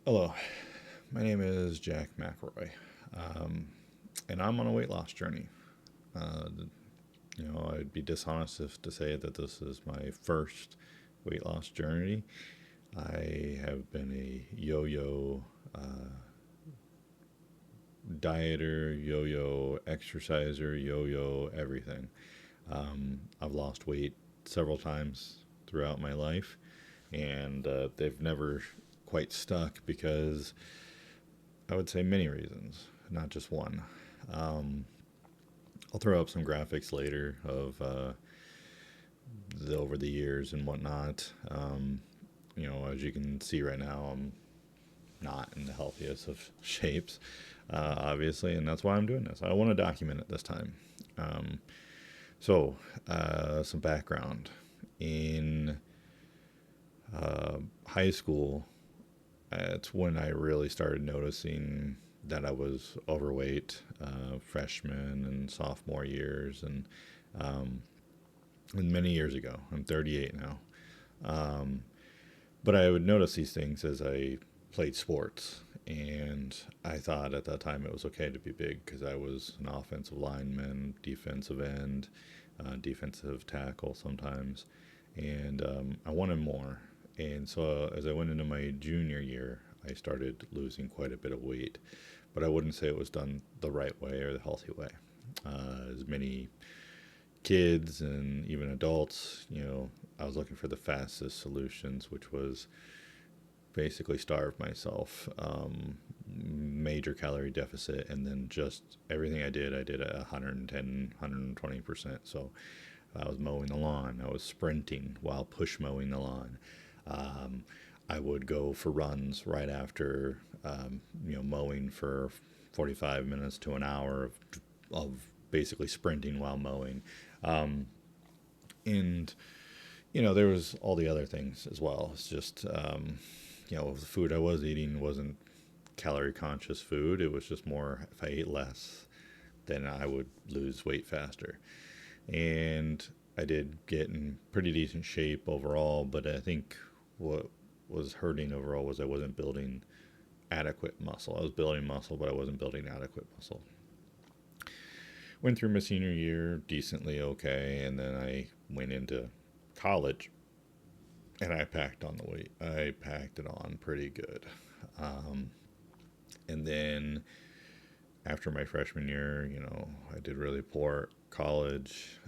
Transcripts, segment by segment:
Hello, my name is Jack McElroy, um, and I'm on a weight loss journey. Uh, I'd be dishonest if to say that this is my first weight loss journey. I have been a yo-yo dieter, yo-yo exerciser, yo-yo everything. I've lost weight several times throughout my life, and they've never quite stuck because I would say many reasons, not just one. Um, I'll throw up some graphics later of over the years and whatnot. As you can see right now, I'm not in the healthiest of shapes, obviously, and that's why I'm doing this. I want to document it this time. Um, some background. In high school, it's when I really started noticing that I was overweight, freshman and sophomore years, um, and many years ago. I'm 38 now. Um, but I would notice these things as I played sports. And I thought at that time it was okay to be big because I was an offensive lineman, defensive end, defensive tackle sometimes. And I wanted more. And so as I went into my junior year, I started losing quite a bit of weight. But I wouldn't say it was done the right way or the healthy way. As many kids and even adults, I was looking for the fastest solutions, which was basically starve myself, major calorie deficit, and then just everything I did at 110, 120%. So I was mowing the lawn, I was sprinting while push mowing the lawn. Um, I would go for runs right after, mowing for 45 minutes to an hour of basically sprinting while mowing. Um, and there was all the other things as well. It's just, the food I was eating wasn't calorie conscious food. It was just more if I ate less, then I would lose weight faster. And I did get in pretty decent shape overall, but I think what was hurting overall was I wasn't building adequate muscle. I was building muscle, but I wasn't building adequate muscle. Went through my senior year decently okay, and then I went into college and I packed on the weight. I packed it on pretty good. Um, and then after my freshman year, I did really poor at college,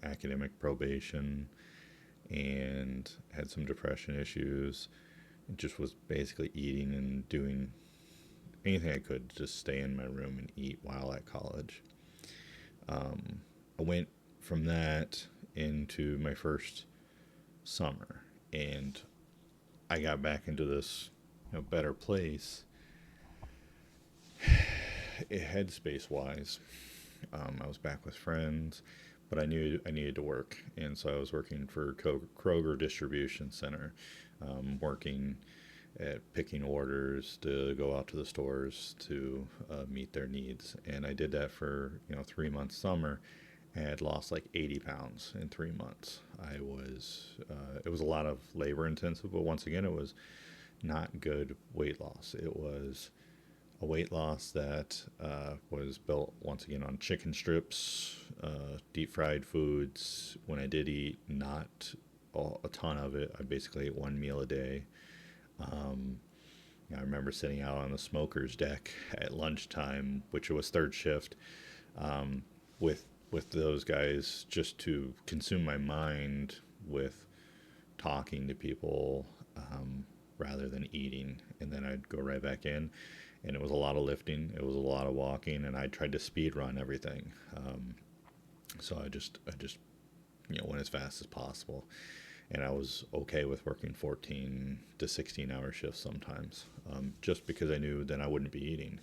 academic probation, and had some depression issues. It just was basically eating and doing anything I could to just stay in my room and eat while at college. Um, I went from that into my first summer, and I got back into this better place, headspace wise. I was back with friends, but I knew I needed to work, and so I was working for Kroger Distribution Center, working at picking orders to go out to the stores to meet their needs, and I did that for 3 months summer. And I had lost like 80 pounds in 3 months. It was a lot of labor intensive, but once again, it was not good weight loss. It was a weight loss that was built once again on chicken strips, deep fried foods. When I did eat, not a ton of it. I basically ate one meal a day. Um, I remember sitting out on the smoker's deck at lunchtime, which was third shift, um, with those guys just to consume my mind with talking to people, rather than eating. And then I'd go right back in, and it was a lot of lifting, it was a lot of walking, and I tried to speed run everything. So I just went as fast as possible, and I was okay with working 14 to 16-hour shifts sometimes, just because I knew then I wouldn't be eating.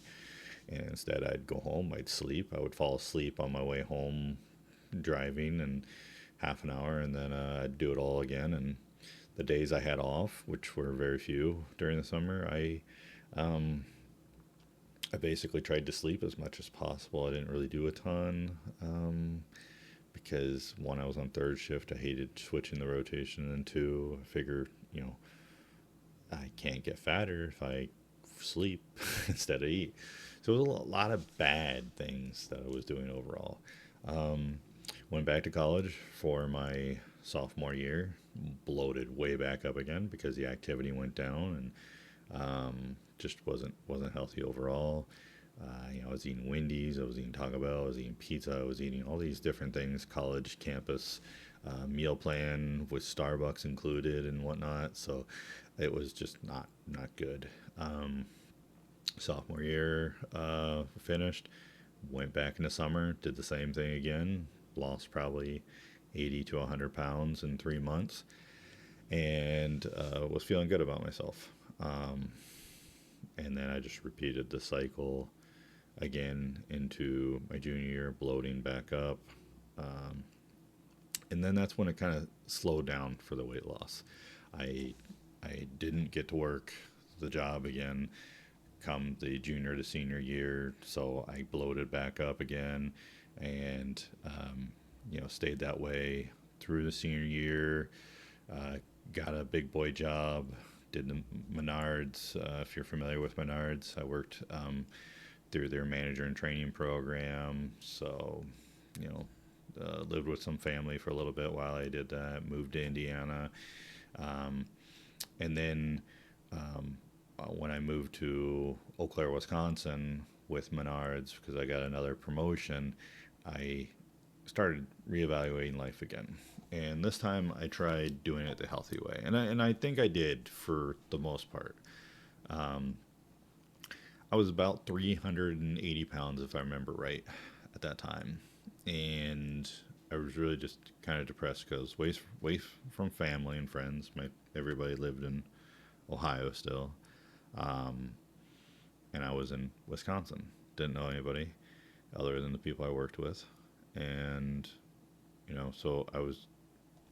And instead, I'd go home, I'd sleep, I would fall asleep on my way home driving, and half an hour, and then I'd do it all again. And the days I had off, which were very few during the summer, um, I basically tried to sleep as much as possible. I didn't really do a ton, because one, I was on third shift. I hated switching the rotation, and two, I figured I can't get fatter if I sleep instead of eat. So it was a lot of bad things that I was doing overall. Um, Went back to college for my sophomore year, bloated way back up again because the activity went down, and just wasn't healthy overall. I was eating Wendy's, I was eating Taco Bell, I was eating pizza, I was eating all these different things, college campus meal plan with Starbucks included and whatnot. So it was just not good. Um, Sophomore year finished, went back in the summer, did the same thing again, lost probably 80 to 100 pounds in 3 months, and was feeling good about myself. Um, and then I just repeated the cycle again into my junior year, bloating back up. Um, and then that's when it kind of slowed down for the weight loss. I I didn't get to work the job again come the junior to senior year, so I bloated back up again, and stayed that way through the senior year. Uh, Got a big boy job. Did the Menards. If you're familiar with Menards, I worked through their manager and training program. So, you know, lived with some family for a little bit while I did that. Moved to Indiana, um, and then when I moved to Eau Claire, Wisconsin, with Menards because I got another promotion, I started reevaluating life again. And this time I tried doing it the healthy way, and I think I did for the most part. Um, I was about 380 pounds, if I remember right, at that time. And I was really just kind of depressed because away from family and friends. Everybody lived in Ohio still, um, and I was in Wisconsin. Didn't know anybody other than the people I worked with, and so I was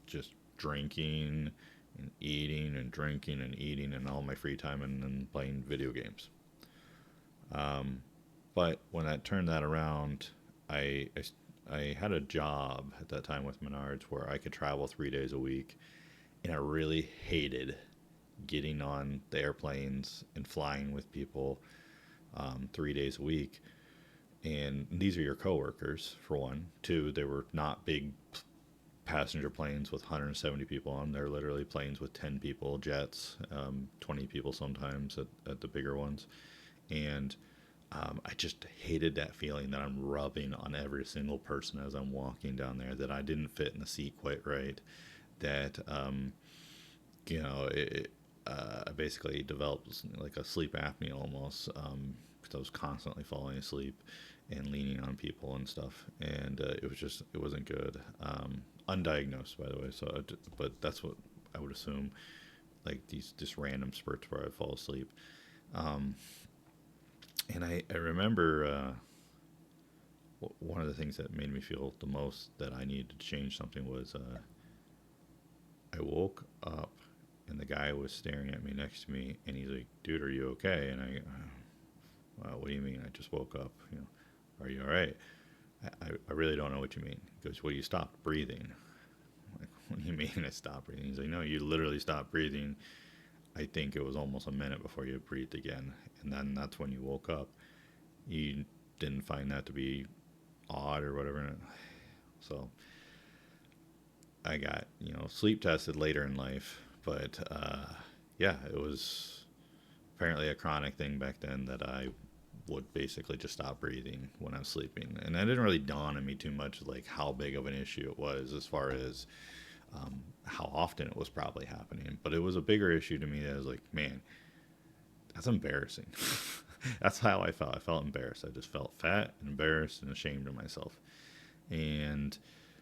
just drinking and eating and drinking and eating and all my free time and then playing video games. Um, but when I turned that around, I, I I had a job at that time with Menards where I could travel 3 days a week, and I really hated getting on the airplanes and flying with people 3 days a week. And these are your coworkers, for one. Two, they were not big passenger planes with 170 people on. They're literally planes with 10 people, jets, 20 people sometimes at the bigger ones. And I just hated that feeling that I'm rubbing on every single person as I'm walking down there, that I didn't fit in the seat quite right, that, I basically developed like a sleep apnea almost, because I was constantly falling asleep and leaning on people and stuff. And it wasn't good. Undiagnosed, by the way. But that's what I would assume, like these just random spurts where I fall asleep. Um, and I remember one of the things that made me feel the most that I needed to change something was I woke up and the guy was staring at me next to me, and he's like, "Dude, are you okay?" And what do you mean? I just woke up. Are you all right? I really don't know what you mean. He goes, "Well, you stopped breathing." I'm like, what do you mean I stopped breathing? He's like, "No, you literally stopped breathing. I think it was almost a minute before you breathed again, and then that's when you woke up. You didn't find that to be odd or whatever." So I got sleep tested later in life, but yeah, it was apparently a chronic thing back then that I would basically just stop breathing when I was sleeping, and that didn't really dawn on me too much, like how big of an issue it was as far as how often it was probably happening. But it was a bigger issue to me. That I was like, man, that's embarrassing. That's how I felt. I felt embarrassed. I just felt fat and embarrassed and ashamed of myself. And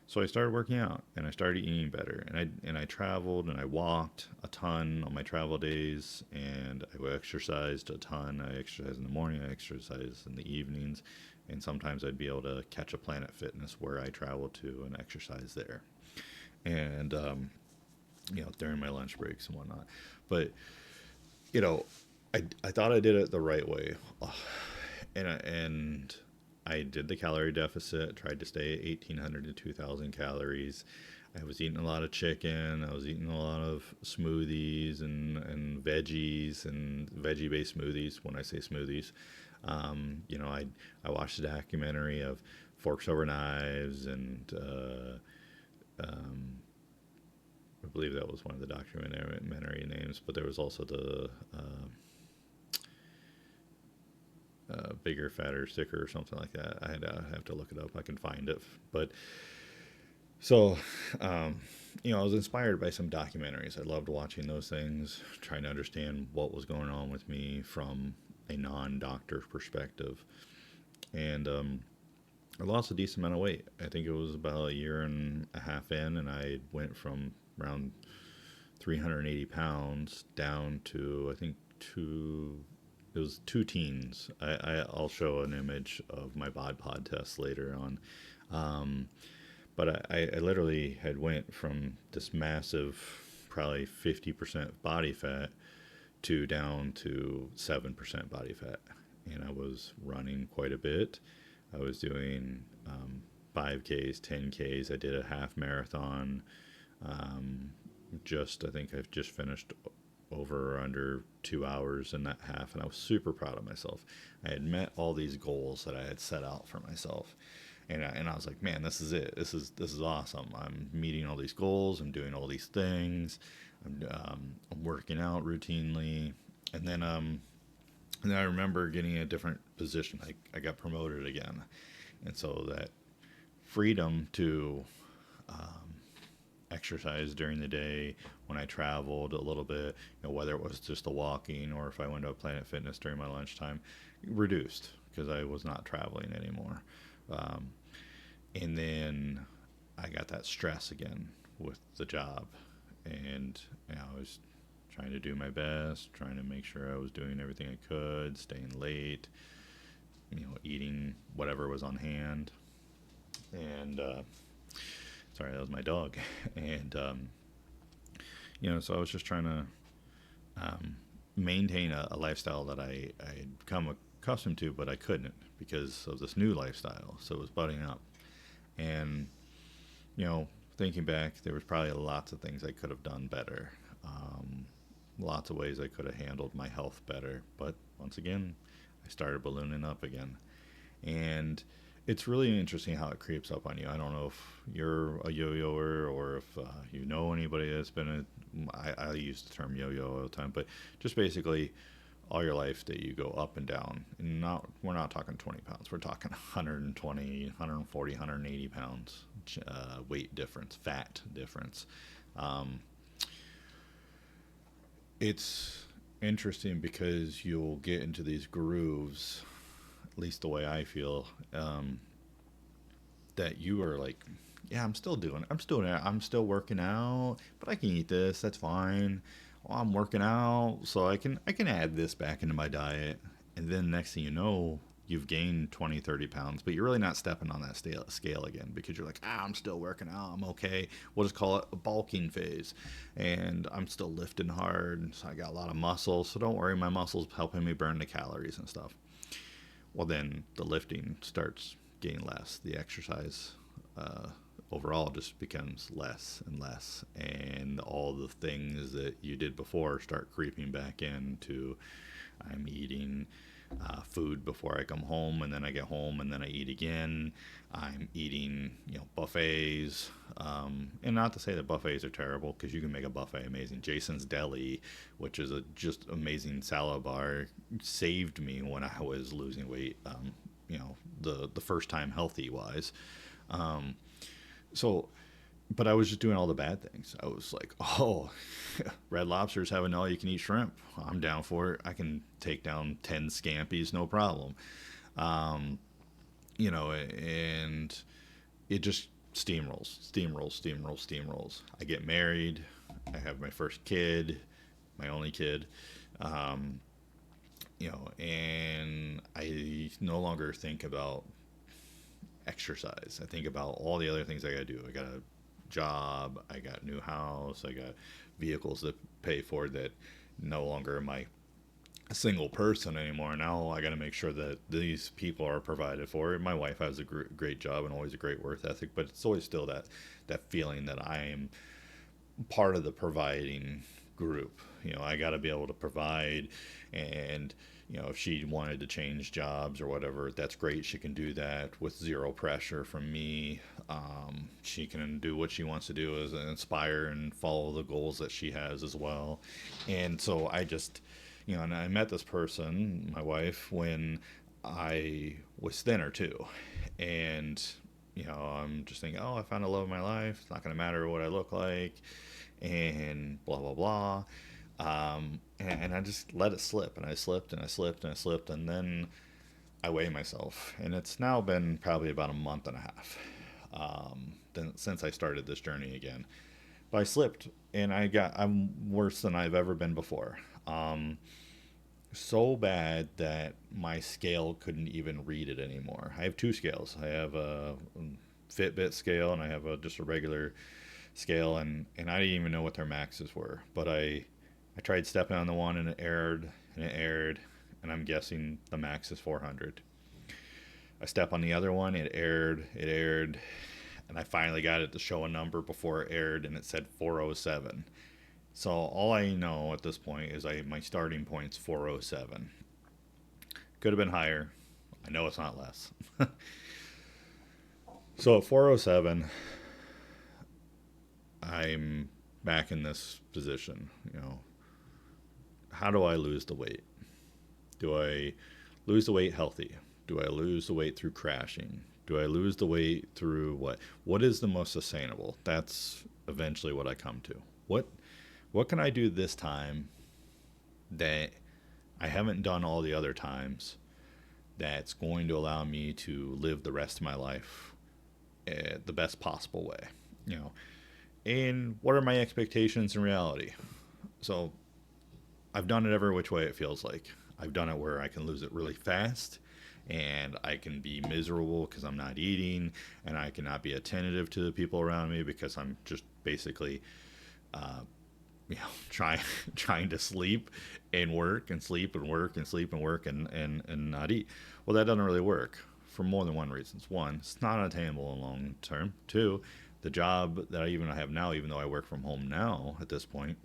so I started working out and I started eating better. And I traveled and I walked a ton on my travel days, and I exercised a ton. I exercised in the morning, I exercised in the evenings, and sometimes I'd be able to catch a Planet Fitness where I traveled to and exercise there. And during my lunch breaks and whatnot. But you know, I thought I did it the right way, and I did the calorie deficit. Tried to stay at 1,800 to 2,000 calories. I was eating a lot of chicken. I was eating a lot of smoothies and veggies and veggie based smoothies. When I say smoothies, you know, I watched a documentary of Forks Over Knives, and um, I believe that was one of the documentary names. But there was also the bigger, fatter, sicker, or something like that. I had to have to look it up. I can find it, but so, um, you know, I was inspired by some documentaries. I loved watching those things, trying to understand what was going on with me from a non-doctor perspective. And I lost a decent amount of weight. I think it was about a year and a half in, and I went from around 380 pounds down to, I think, two. It was two teens. I'll show an image of my bod pod test later on. Um, but I literally had went from this massive, probably 50% body fat to down to 7% body fat. And I was running quite a bit. I was doing 5Ks, 10Ks. I did a half marathon. Um, I think I've just finished over or under 2 hours in that half, and I was super proud of myself. I had met all these goals that I had set out for myself, and I was like, man, this is it. This is awesome. I'm meeting all these goals. I'm doing all these things. I'm working out routinely, and then I remember getting a different position. I got promoted again, and so that freedom to exercise during the day when I traveled a little bit, you know, whether it was just the walking or if I went to a Planet Fitness during my lunchtime, reduced because I was not traveling anymore. Um, and then I got that stress again with the job, and you know, I was trying to do my best, trying to make sure I was doing everything I could, staying late, you know, eating whatever was on hand, and sorry, that was my dog, and you know, so I was just trying to um, maintain a lifestyle that I had become accustomed to, but I couldn't because of this new lifestyle. So it was butting up, and you know, thinking back, there was probably lots of things I could have done better. Um, Lots of ways I could have handled my health better, but once again, I started ballooning up again, and it's really interesting how it creeps up on you. I don't know if you're a yo-yoer or if you know anybody that's been I use the term yo-yo all the time, but just basically all your life that you go up and down. And not we're not talking 20 pounds. We're talking 120, 140, 180 pounds weight difference, fat difference. Um, it's interesting because you'll get into these grooves, at least the way I feel, that you are like, yeah, I'm still there, I'm still working out, but I can eat this, that's fine. Well, I'm working out, so I can add this back into my diet, and then next thing you know, you've gained 20, 30 pounds, but you're really not stepping on that scale again because you're like, I'm still working out, I'm okay. We'll just call it a bulking phase, and I'm still lifting hard, so I got a lot of muscle. So don't worry, my muscles helping me burn the calories and stuff. Well, then the lifting starts getting less. The exercise uh, overall just becomes less and less, and all the things that you did before start creeping back into. I'm eating food before I come home, and then I get home, and then I eat again. I'm eating, you know, buffets, and not to say that buffets are terrible because you can make a buffet amazing. Jason's Deli, which is a just amazing salad bar, saved me when I was losing weight. You know, the first time healthy wise. Um, so but I was just doing all the bad things. I was like, oh, Red Lobster's having all you can eat shrimp. I'm down for it. I can take down 10 scampies, no problem. Um, you know, and it just steamrolls. I get married. I have my first kid, my only kid. Um, you know, and I no longer think about exercise. I think about all the other things I got to do. I got a job, I got a new house, I got vehicles that pay for that no longer am I a single person anymore. Now I got to make sure that these people are provided for. My wife has a great job and always a great work ethic, but it's always still that feeling that I am part of the providing group. I got to be able to provide, and if she wanted to change jobs or whatever, that's great. She can do that with zero pressure from me. She can do what she wants to do as inspire and follow the goals that she has as well. And so I just, and I met this person, my wife, when I was thinner too. And I'm just thinking, oh, I found the love of my life. It's not going to matter what I look like, and blah blah blah. And I just let it slip, and I slipped, and I slipped, and I slipped, and then I weigh myself, and it's now been probably about a month and a half since I started this journey again. But I slipped, and I'm worse than I've ever been before. So bad that my scale couldn't even read it anymore. I have two scales. I have a Fitbit scale, and I have just a regular scale, and I didn't even know what their maxes were. But I tried stepping on the one, and it aired, and I'm guessing the max is 400. I step on the other one, it aired, and I finally got it to show a number before it aired, and it said 407. So all I know at this point is my starting point's 407. Could have been higher. I know it's not less. So at 407, I'm back in this position. How do I lose the weight? Do I lose the weight healthy? Do I lose the weight through crashing? Do I lose the weight through what? What is the most sustainable? That's eventually what I come to. What can I do this time that I haven't done all the other times that's going to allow me to live the rest of my life the best possible way? You know, and what are my expectations in reality? So I've done it every which way it feels like. I've done it where I can lose it really fast, and I can be miserable because I'm not eating, and I cannot be attentive to the people around me because I'm just basically uh, trying trying to sleep and work and sleep and work and sleep and work and not eat. Well, that doesn't really work for more than one reason. One, it's not attainable in long term. Two, the job that I even have now, even though I work from home now at this point,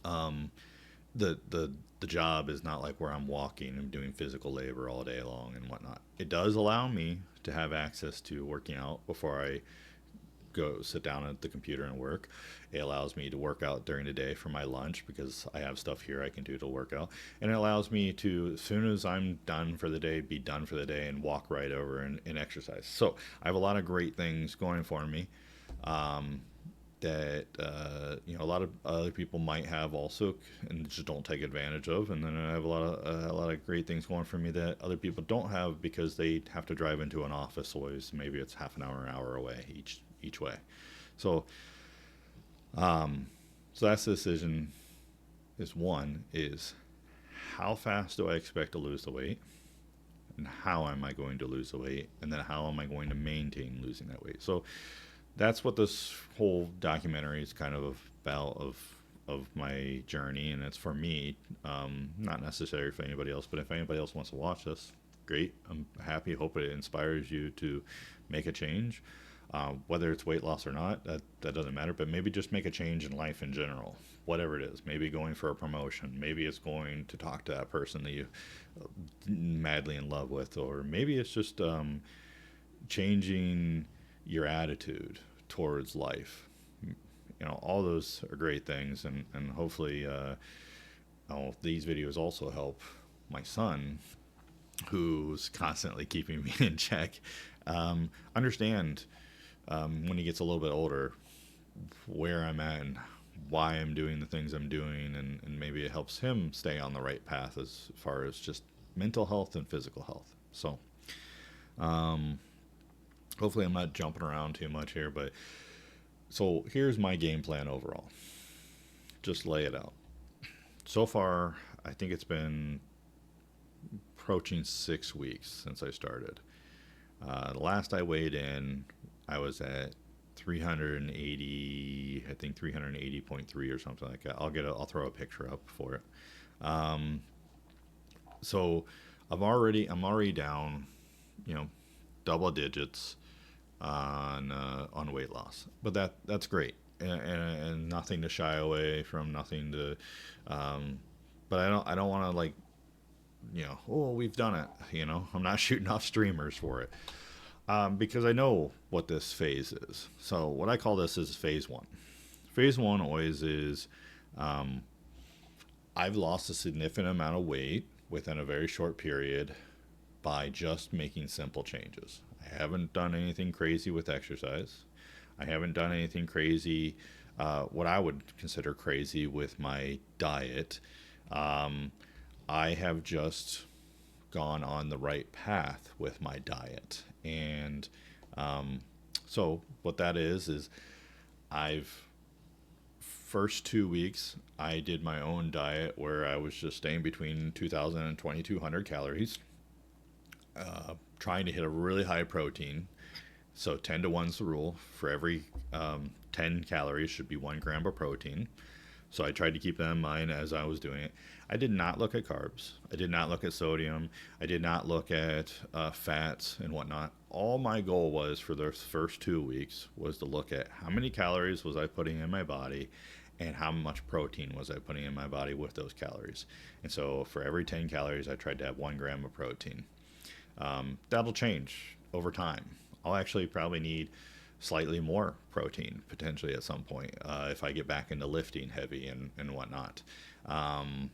um, the job is not like where I'm walking and doing physical labor all day long and whatnot. It does allow me to have access to working out before I go sit down at the computer and work. It allows me to work out during the day for my lunch because I have stuff here I can do to work out. And it allows me to, as soon as I'm done for the day, be done for the day and walk right over and exercise. So I have a lot of great things going for me. Um, that a lot of other people might have also and just don't take advantage of, and then I have a lot of great things going for me that other people don't have because they have to drive into an office always. Maybe it's half an hour away each way. So um, so that's the decision. Is how fast do I expect to lose the weight, and how am I going to lose the weight, and then how am I going to maintain losing that weight. So that's what this whole documentary is kind of about of my journey, and it's for me, not necessary for anybody else. But if anybody else wants to watch this, great. I'm happy. Hope it inspires you to make a change. Whether it's weight loss or not, that doesn't matter. But maybe just make a change in life in general, whatever it is. Maybe going for a promotion. Maybe it's going to talk to that person that you madly in love with, or maybe it's just changing your attitude towards life. All those are great things, and hopefully, these videos also help my son, who's constantly keeping me in check, understand when he gets a little bit older where I'm at and why I'm doing the things I'm doing, and maybe it helps him stay on the right path as far as just mental health and physical health. So, um, hopefully, I'm not jumping around too much here, but so here's my game plan overall. Just lay it out. So far, I think it's been approaching 6 weeks since I started. The last I weighed in, I was at 380, I think 380.3 or something like that. I'll throw a picture up for it. Um, So I'm already down, you know, double digits on weight loss, but that's great, and nothing to shy away from, nothing to, um, but I don't want to like, oh, we've done it. I'm not shooting off streamers for it, because I know what this phase is. So what I call this is phase one. Phase one always is, um, I've lost a significant amount of weight within a very short period by just making simple changes. I haven't done anything crazy with exercise. I haven't done anything crazy, what I would consider crazy with my diet. Um, I have just gone on the right path with my diet. And um, so, what that is I've first 2 weeks, I did my own diet where I was just staying between 2,000 and 2,200 calories, trying to hit a really high protein. So 10 to 1's the rule. For every 10 calories should be 1 gram of protein. So I tried to keep that in mind as I was doing it. I did not look at carbs. I did not look at sodium. I did not look at fats and whatnot. All my goal was for the first 2 weeks was to look at how many calories was I putting in my body and how much protein was I putting in my body with those calories. And so for every 10 calories, I tried to have 1 gram of protein. That'll change over time. I'll actually probably need slightly more protein potentially at some point, if I get back into lifting heavy and whatnot. Um,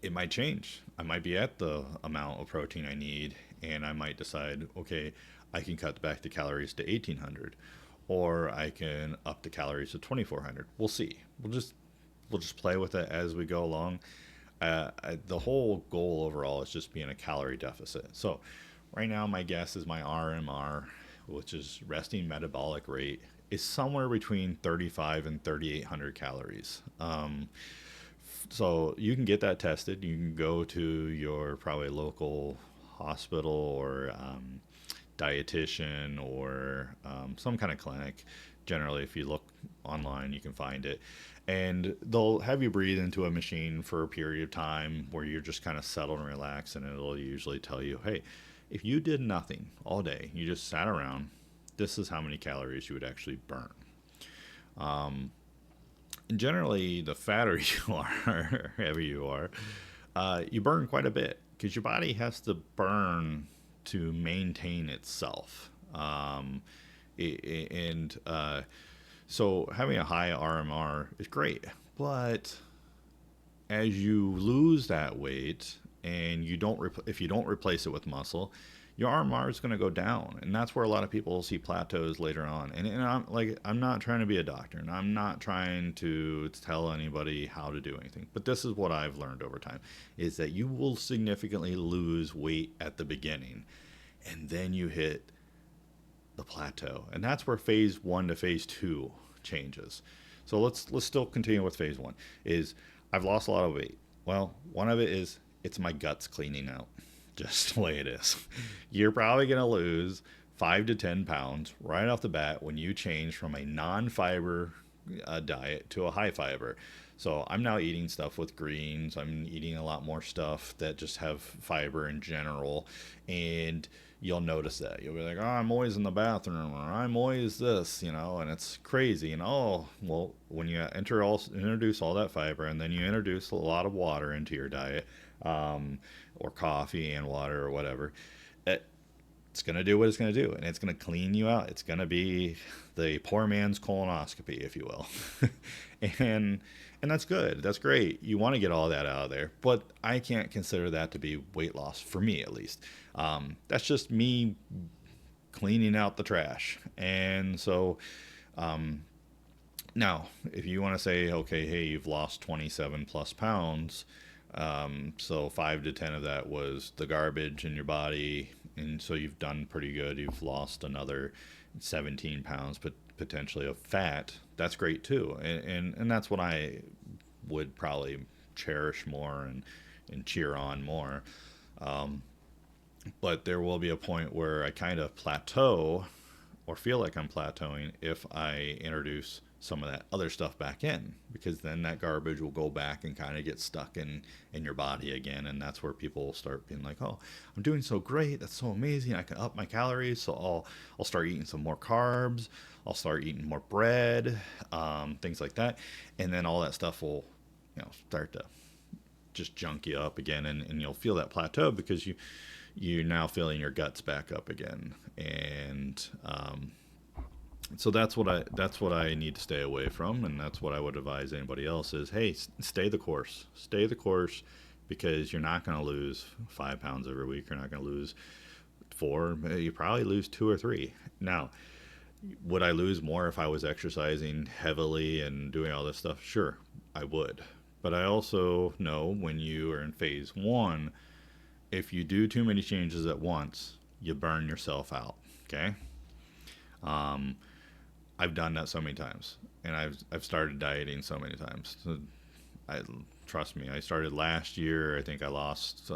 it might change. I might be at the amount of protein I need, and I might decide, okay, I can cut back the calories to 1,800, or I can up the calories to 2,400. We'll see. We'll just play with it as we go along. The whole goal overall is just being a calorie deficit. So right now, my guess is my RMR, which is resting metabolic rate, is somewhere between 35 and 3,800 calories. So you can get that tested. You can go to your probably local hospital or dietitian or some kind of clinic. Generally, if you look online, you can find it. And they'll have you breathe into a machine for a period of time where you're just kind of settled and relaxed, and it'll usually tell you, hey, if you did nothing all day, you just sat around, this is how many calories you would actually burn. Um, and generally, the fatter you are, heavier you are, you burn quite a bit because your body has to burn to maintain itself. And So having a high RMR is great, but as you lose that weight and if you don't replace it with muscle, your RMR is going to go down, and that's where a lot of people see plateaus later on. And I'm not trying to be a doctor, and I'm not trying to tell anybody how to do anything, but this is what I've learned over time: is that you will significantly lose weight at the beginning, and then you hit the plateau, and that's where phase one to phase two changes. So let's still continue with phase one. Is I've lost a lot of weight. Well, one of it is it's my guts cleaning out, just the way it is. You're probably gonna lose 5 to 10 pounds right off the bat when you change from a non-fiber diet to a high fiber. So I'm now eating stuff with greens. I'm eating a lot more stuff that just have fiber in general, and you'll notice that you'll be like, oh, I'm always in the bathroom, or I'm always this, and it's crazy. And oh, well, when you introduce all that fiber, and then you introduce a lot of water into your diet, or coffee and water or whatever, it's going to do what it's going to do, and it's going to clean you out. It's going to be the poor man's colonoscopy, if you will. and and that's good. That's great. You want to get all that out of there, but I can't consider that to be weight loss, for me at least. That's just me cleaning out the trash. And so now, if you want to say, okay, hey, you've lost 27 plus pounds, so 5 to 10 of that was the garbage in your body, and so you've done pretty good. You've lost another 17 pounds, but potentially of fat. That's great too, and that's what I would probably cherish more and cheer on more. Um, but there will be a point where I kind of plateau or feel like I'm plateauing if I introduce some of that other stuff back in, because then that garbage will go back and kind of get stuck in your body again. And that's where people start being like, oh, I'm doing so great, that's so amazing, I can up my calories, so I'll start eating some more carbs, I'll start eating more bread, things like that. And then all that stuff will, start to just junk you up again, and you'll feel that plateau because you're now feeling your guts back up again. And so that's what I need to stay away from, and that's what I would advise anybody else is, hey, stay the course, because you're not going to lose 5 pounds every week. You're not going to lose 4. You probably lose 2 or 3. Now, would I lose more if I was exercising heavily and doing all this stuff? Sure, I would. But I also know when you are in phase 1, if you do too many changes at once, you burn yourself out. Okay. Um, I've done that so many times, and I've started dieting so many times. So I trust me. I started last year. I think I lost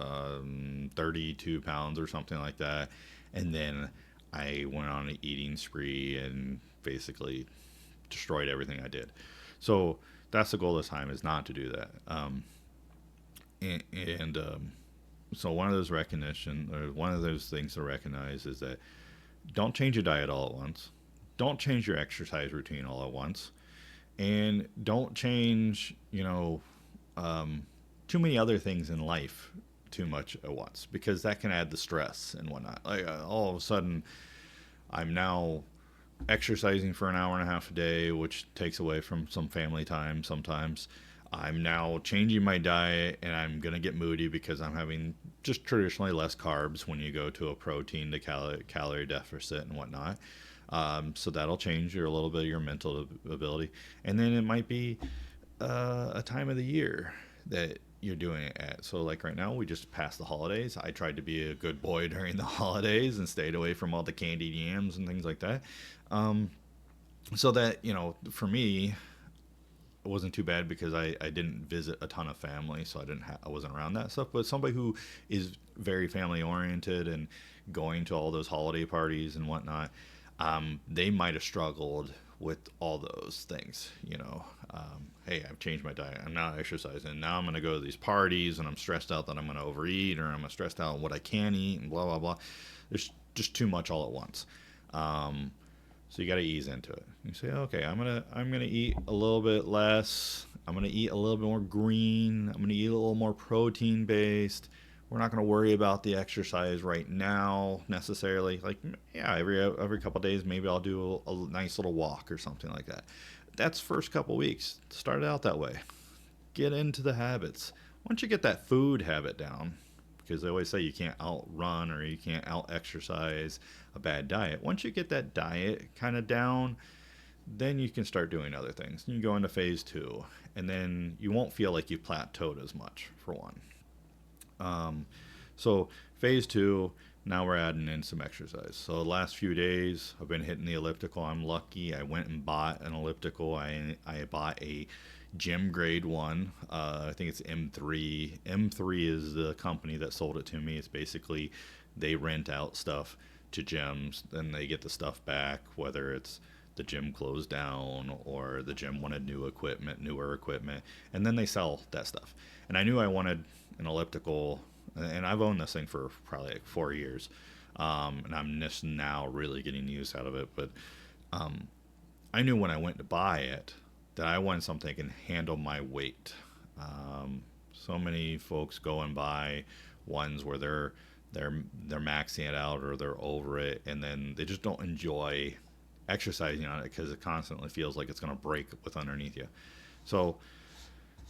32 pounds or something like that, and then I went on an eating spree and basically destroyed everything I did. So that's the goal this time, is not to do that. And so one of those things to recognize is that don't change your diet all at once. Don't change your exercise routine all at once. And don't change, too many other things in life too much at once, because that can add the stress and whatnot. Like all of a sudden, I'm now exercising for an hour and a half a day, which takes away from some family time sometimes. I'm now changing my diet, and I'm going to get moody because I'm having just traditionally less carbs when you go to a protein to calorie deficit and whatnot. So that'll change a little bit of your mental ability. And then it might be a time of the year that you're doing it at. So like right now, we just passed the holidays. I tried to be a good boy during the holidays and stayed away from all the candied yams and things like that. Um, so that, for me, it wasn't too bad because I didn't visit a ton of family, so I wasn't around that stuff. But somebody who is very family oriented and going to all those holiday parties and whatnot, they might have struggled with all those things. Hey, I've changed my diet. I'm not exercising. Now I'm going to go to these parties, and I'm stressed out that I'm going to overeat, or I'm stressed out on what I can eat, and blah blah blah. There's just too much all at once. Um, so you got to ease into it. You say, okay, I'm gonna eat a little bit less. I'm gonna eat a little bit more green. I'm gonna eat a little more protein based. We're not gonna worry about the exercise right now necessarily. Like, yeah, every couple of days, maybe I'll do a nice little walk or something like that. That's first couple weeks. Start out that way. Get into the habits. Once you get that food habit down, because they always say you can't outrun or you can't out exercise a bad diet. Once you get that diet kind of down, then you can start doing other things. You can go into phase 2, and then you won't feel like you've plateaued as much, for one. Um, so phase 2, now we're adding in some exercise. So the last few days, I've been hitting the elliptical. I'm lucky. I went and bought an elliptical. I bought a gym grade one. I think it's M3. M3 is the company that sold it to me. It's basically they rent out stuff to gyms, then they get the stuff back, whether it's the gym closed down or the gym wanted newer equipment, and then they sell that stuff. And I knew I wanted an elliptical, and I've owned this thing for probably like 4 years, and I'm just now really getting the use out of it. But um, I knew when I went to buy it that I wanted something that can handle my weight. So many folks go and buy ones where they're maxing it out or they're over it, and then they just don't enjoy exercising on it because it constantly feels like it's going to break with underneath you. So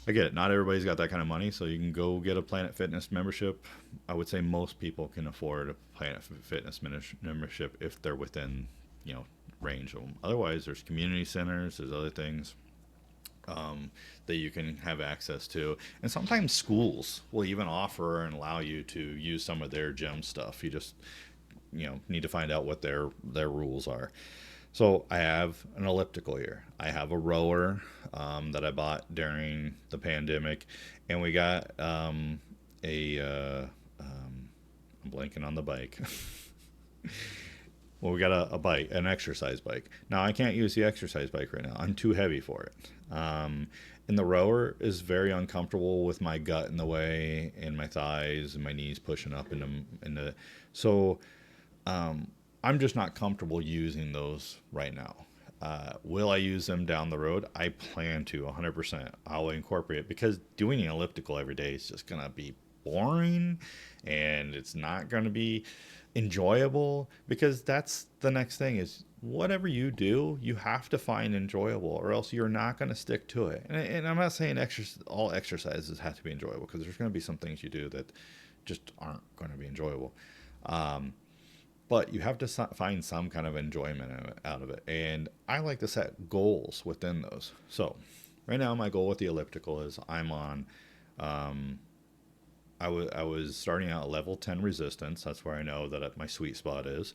I get it. Not everybody's got that kind of money, so you can go get a Planet Fitness membership. I would say most people can afford a Planet Fitness membership if they're within, range of them. Otherwise, there's community centers, there's other things that you can have access to, and sometimes schools will even offer and allow you to use some of their gym stuff. You just need to find out what their rules are. So I have an elliptical here. I have a rower that I bought during the pandemic, and we got a I'm blanking on the bike. Well, we got a bike, an exercise bike. Now I can't use the exercise bike right now. I'm too heavy for it. And the rower is very uncomfortable with my gut in the way, and my thighs and my knees pushing up into. So I'm just not comfortable using those right now. Will I use them down the road? I plan to 100%. I'll incorporate it because doing an elliptical every day is just going to be boring, and it's not going to be enjoyable, because that's the next thing is whatever you do, you have to find enjoyable, or else you're not going to stick to it. And I'm not saying all exercises have to be enjoyable, because there's going to be some things you do that just aren't going to be enjoyable. Um, but you have to find some kind of enjoyment out of it. And I like to set goals within those. So right now, my goal with the elliptical is I'm on. Um, I was starting out at level 10 resistance. That's where I know that my sweet spot is,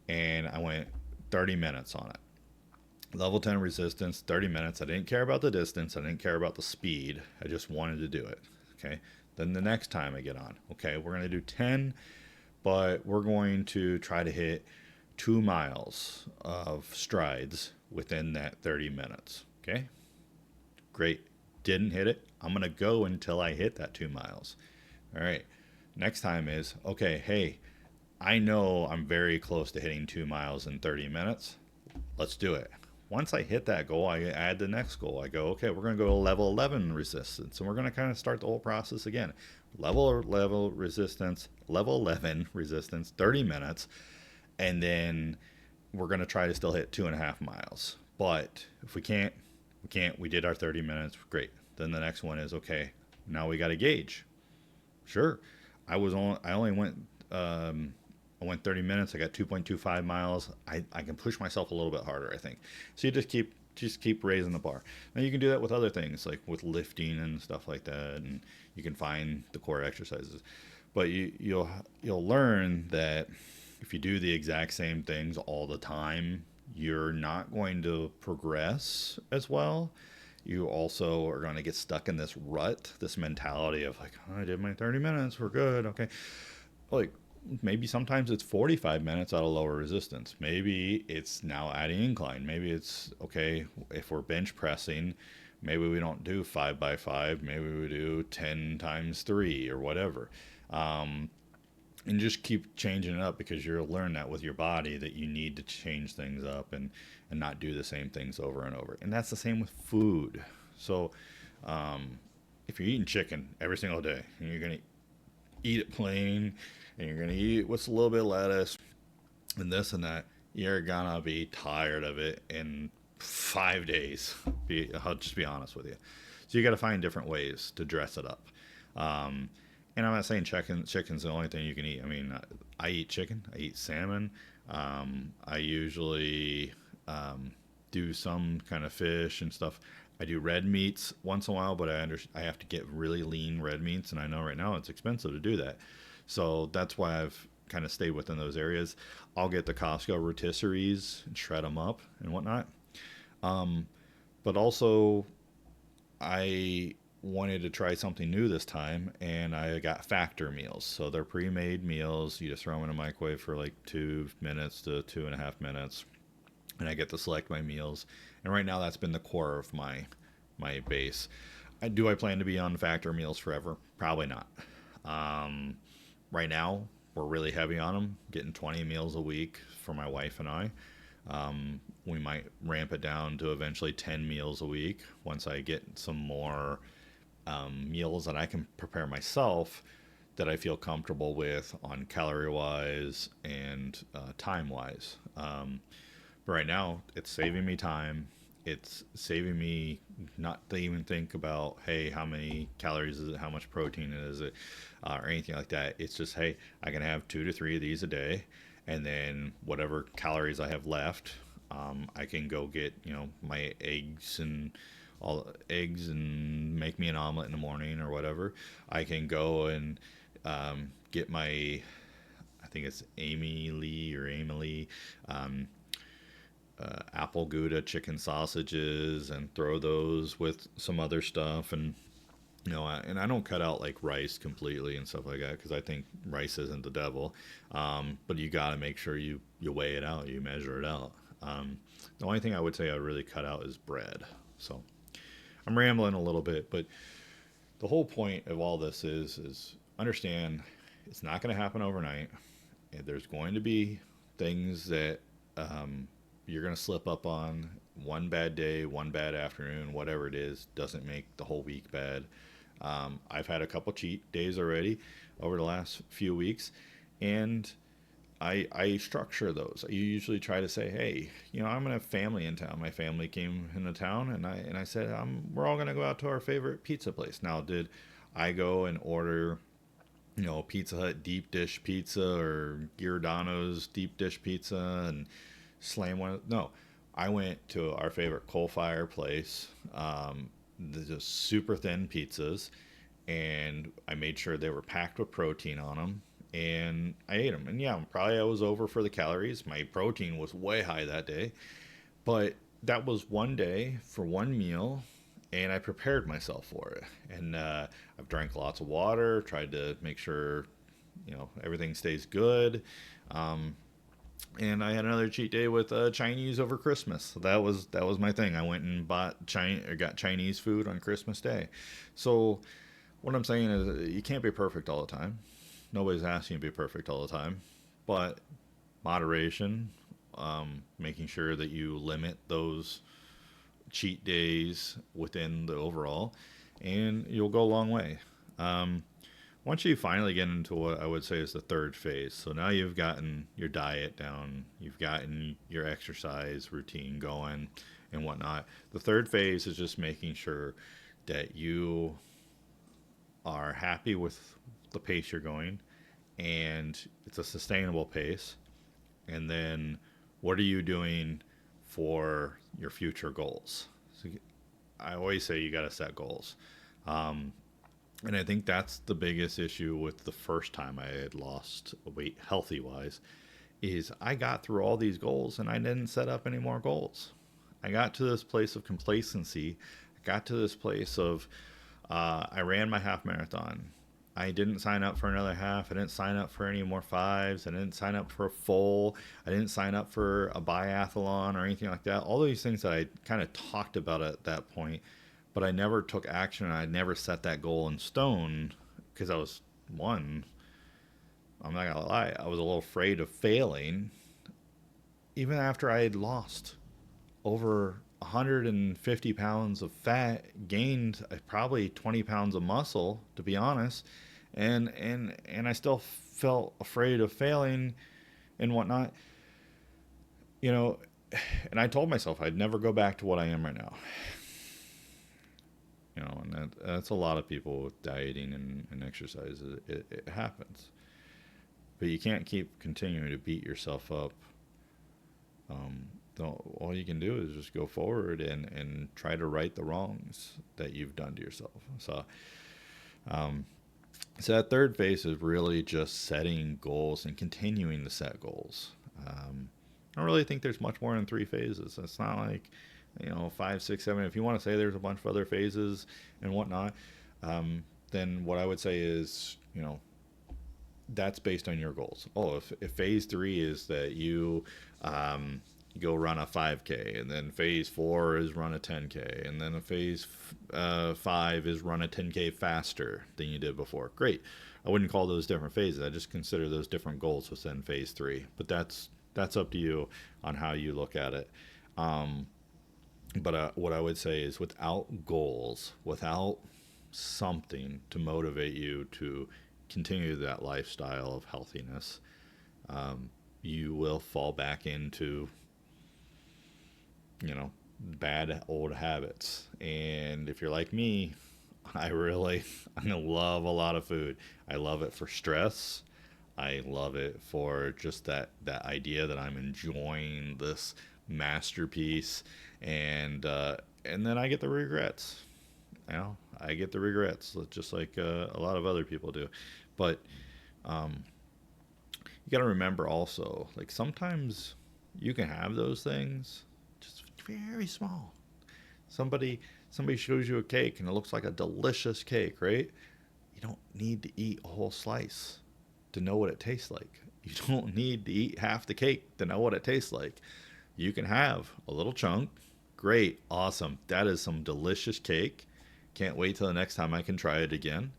and I went 30 minutes on it. Level 10 resistance, 30 minutes. I didn't care about the distance. I didn't care about the speed. I just wanted to do it. Okay. Then the next time I get on, okay, we're going to do 10, but we're going to try to hit 2 miles of strides within that 30 minutes. Okay, great. Didn't hit it. I'm going to go until I hit that 2 miles. All right. Next time is, okay, hey, I know I'm very close to hitting 2 miles in 30 minutes. Let's do it. Once I hit that goal, I add the next goal. I go, okay, we're going to go to level 11 resistance, and we're going to kind of start the whole process again. Level resistance, level 11 resistance, 30 minutes, and then we're going to try to still hit 2.5 miles. But if we can't, we can't. We did our 30 minutes, great. Then the next one is, okay, now we got to gauge. Sure, I only went I went 30 minutes. I got 2.25 miles. I can push myself a little bit harder, I think. So you just keep raising the bar. Now you can do that with other things like with lifting and stuff like that, and you can find the core exercises. But you'll learn that if you do the exact same things all the time, you're not going to progress as well. You also are going to get stuck in this rut, this mentality of like, oh, I did my 30 minutes, we're good, okay. Like maybe sometimes it's 45 minutes out of lower resistance. Maybe it's now adding incline. Maybe it's okay if we're bench pressing. Maybe we don't do 5 by 5. Maybe we do 10 times 3 or whatever. Um, and just keep changing it up, because you'll learn that with your body that you need to change things up and not do the same things over and over. And that's the same with food. So um, if you're eating chicken every single day and you're going to eat it plain, and you're gonna eat what's a little bit of lettuce and this and that, you're gonna be tired of it in 5 days. I'll just be honest with you. So you got to find different ways to dress it up. Um, and I'm not saying chicken's the only thing you can eat. I mean, I eat chicken, I eat salmon. I usually do some kind of fish and stuff. I do red meats once in a while, but I have to get really lean red meats, and I know right now it's expensive to do that. So that's why I've kind of stayed within those areas. I'll get the Costco rotisseries and shred them up and whatnot. Um, but also, I wanted to try something new this time, and I got factor meals. So they're pre-made meals. You just throw them in a microwave for like 2 minutes to 2.5 minutes, and I get to select my meals. And right now, that's been the core of my base. Do I plan to be on factor meals forever? Probably not. Um, right now, we're really heavy on them, getting 20 meals a week for my wife and I. We might ramp it down to eventually 10 meals a week once I get some more meals that I can prepare myself, that I feel comfortable with on calorie wise and time wise. But right now, it's saving me time. It's saving me not to even think about, hey, how many calories is it, how much protein is it, or anything like that. It's just, hey, I can have 2 to 3 of these a day, and then whatever calories I have left, I can go get my eggs and make me an omelet in the morning or whatever. I can go and get my, I think it's Amy Lee or Emily, um, apple gouda chicken sausages, and throw those with some other stuff, and And I don't cut out like rice completely and stuff like that because I think rice isn't the devil. But you got to make sure you weigh it out, you measure it out. The only thing I would say I really cut out is bread. So I'm rambling a little bit, but the whole point of all this is understand it's not going to happen overnight. There's going to be things that you're going to slip up on. One bad day, one bad afternoon, whatever it is, doesn't make the whole week bad. I've had a couple cheat days already over the last few weeks, and I structure those. I usually try to say, hey, I'm gonna have family in town. My family came into town, and I said, we're all gonna go out to our favorite pizza place. Now, did I go and order, Pizza Hut deep dish pizza or Giordano's deep dish pizza and slam one? No, I went to our favorite coal fire place. Just super thin pizzas, and I made sure they were packed with protein on them, and I ate them. And yeah, probably I was over for the calories. My protein was way high that day, but that was one day for one meal, and I prepared myself for it. And I've drank lots of water, tried to make sure everything stays good. Um, and I had another cheat day with Chinese over Christmas. So that was my thing. I went and got Chinese food on Christmas Day. So what I'm saying is you can't be perfect all the time. Nobody's asking you to be perfect all the time, but moderation, making sure that you limit those cheat days within the overall, and you'll go a long way. Um, Once you finally get into what I would say is the third phase, so now you've gotten your diet down, you've gotten your exercise routine going, and whatnot. The third phase is just making sure that you are happy with the pace you're going and it's a sustainable pace. And then what are you doing for your future goals? So I always say you got to set goals. Um, and I think that's the biggest issue with the first time I had lost weight healthy wise is I got through all these goals and I didn't set up any more goals. I got to this place of complacency. I got to this place of I ran my half marathon. I didn't sign up for another half. I didn't sign up for any more fives. I didn't sign up for a full. I didn't sign up for a biathlon or anything like that. All these things that I kind of talked about at that point, but I never took action. I never set that goal in stone because I was one. I'm not gonna lie. I was a little afraid of failing, even after I had lost over 150 pounds of fat, gained probably 20 pounds of muscle, to be honest, and I still felt afraid of failing and whatnot, you know. And I told myself I'd never go back to what I am right now, and that's a lot of people with dieting and exercise. It happens, but you can't keep continuing to beat yourself up. Um, all you can do is just go forward and try to right the wrongs that you've done to yourself. Um, so that third phase is really just setting goals and continuing to set goals. I don't really think there's much more than three phases. It's not like, five, six, seven. If you want to say there's a bunch of other phases and whatnot, then what I would say is, that's based on your goals. Oh, if phase three is that you go run a 5K, and then phase four is run a 10K, and then a phase five is run a 10K faster than you did before. Great. I wouldn't call those different phases. I just consider those different goals within phase three. But that's up to you on how you look at it. Um, but what I would say is without goals, without something to motivate you to continue that lifestyle of healthiness, um, you will fall back into, bad old habits. And if you're like me, I love a lot of food. I love it for stress. I love it for just that idea that I'm enjoying this masterpiece, and then I get the regrets. I get the regrets just like a lot of other people do. But um, you got to remember also, like you can have those things, just very small. Somebody Somebody shows you a cake and it looks like a delicious cake, right? You don't need to eat a whole slice to know what it tastes like. You don't need to eat half the cake to know what it tastes like. You can have a little chunk. Great, awesome. That is some delicious cake. Can't wait till the next time I can try it again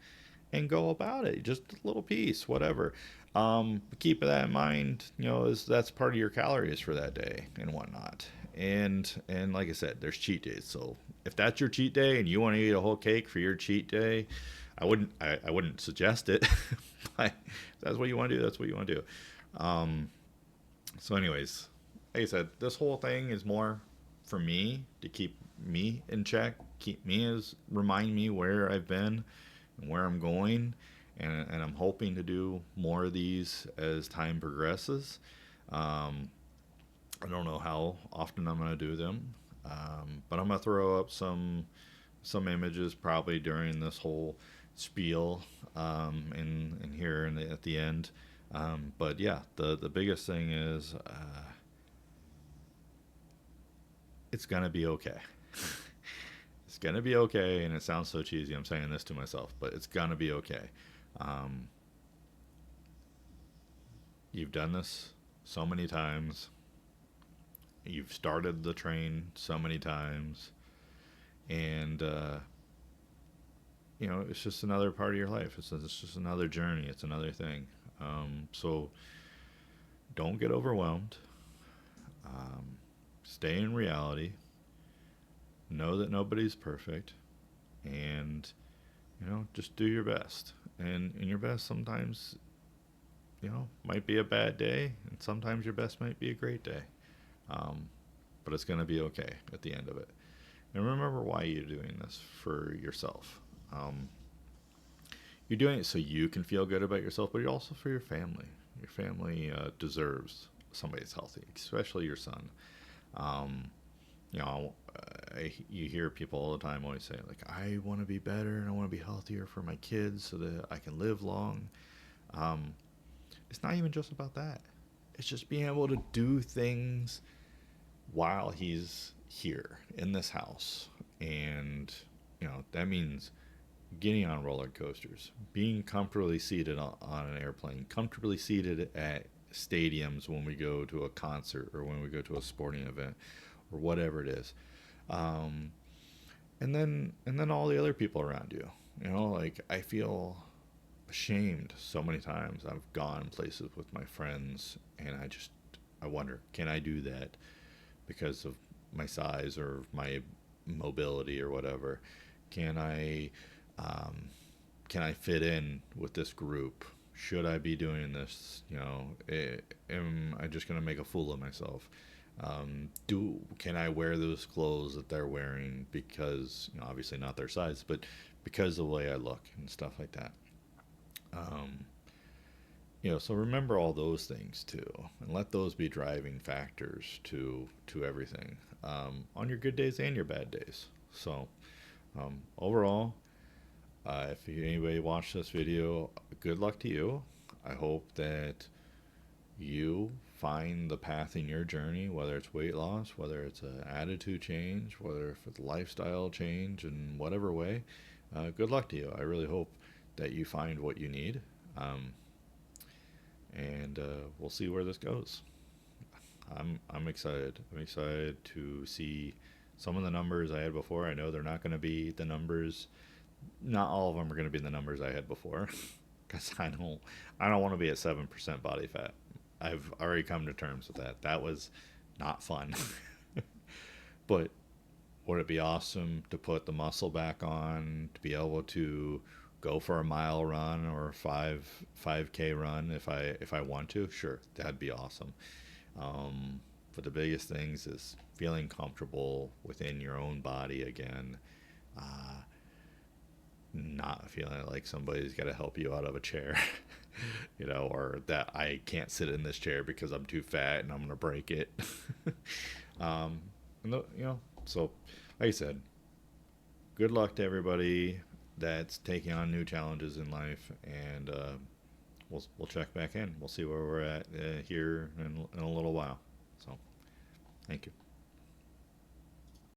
and go about it. Just a little piece, whatever. Keep that in mind. Is that's part of your calories for that day and whatnot. And like I said, there's cheat days. So if that's your cheat day and you want to eat a whole cake for your cheat day, I wouldn't suggest it. But if that's what you want to do, that's what you want to do. Um, so anyways, like I said, this whole thing is more for me to keep me in check, keep me as remind me where I've been and where I'm going, and I'm hoping to do more of these as time progresses. Um, I don't know how often I'm going to do them, but I'm going to throw up some images probably during this whole spiel in here at the end. But yeah, the biggest thing is it's gonna be okay. It's gonna be okay, and it sounds so cheesy. I'm saying this to myself, but it's gonna be okay. Um, you've done this so many times. You've started the train so many times, and it's just another part of your life. It's just another journey. It's another thing. So don't get overwhelmed. Um, Stay in reality. Know that nobody's perfect, and just do your best. And your best sometimes might be a bad day, and sometimes your best might be a great day. Um, but it's gonna be okay at the end of it. And remember why you're doing this for yourself. Um, you're doing it so you can feel good about yourself, but you're also for your family. Your family deserves somebody that's healthy, especially your son. Um, you hear people all the time always say, like, I want to be better and I want to be healthier for my kids so that I can live long. Um, it's not even just about that. It's just being able to do things while he's here in this house. And, that means getting on roller coasters, being comfortably seated on an airplane, comfortably seated at stadiums when we go to a concert or when we go to a sporting event or whatever it is. Um, and then all the other people around you. Like I feel ashamed so many times. I've gone places with my friends and I wonder, can I do that because of my size or my mobility or whatever? Can I um, can I fit in with this group? Should I be doing this? Am I just gonna make a fool of myself? Do Can I wear those clothes that they're wearing because obviously not their size, but because of the way I look and stuff like that. Um, so remember all those things too, and let those be driving factors to everything on your good days and your bad days. So overall, if anybody watched this video, good luck to you. I hope that you find the path in your journey, whether it's weight loss, whether it's an attitude change, whether it's a lifestyle change, in whatever way. Good luck to you. I really hope that you find what you need. Um, and we'll see where this goes. I'm excited. I'm excited to see some of the numbers I had before. I know they're not going to be the numbers. Not all of them are going to be the numbers I had before, because I don't want to be at 7% body fat. I've already come to terms with that. That was not fun. But would it be awesome to put the muscle back on, to be able to go for a mile run or a 5K run if I want to? Sure, that'd be awesome. Um, but the biggest things is feeling comfortable within your own body again. Uh, Not feeling like somebody's got to help you out of a chair, or that I can't sit in this chair because I'm too fat and I'm gonna break it. um, so like I said, good luck to everybody that's taking on new challenges in life, and we'll check back in. We'll see where we're at here in a little while. So, thank you.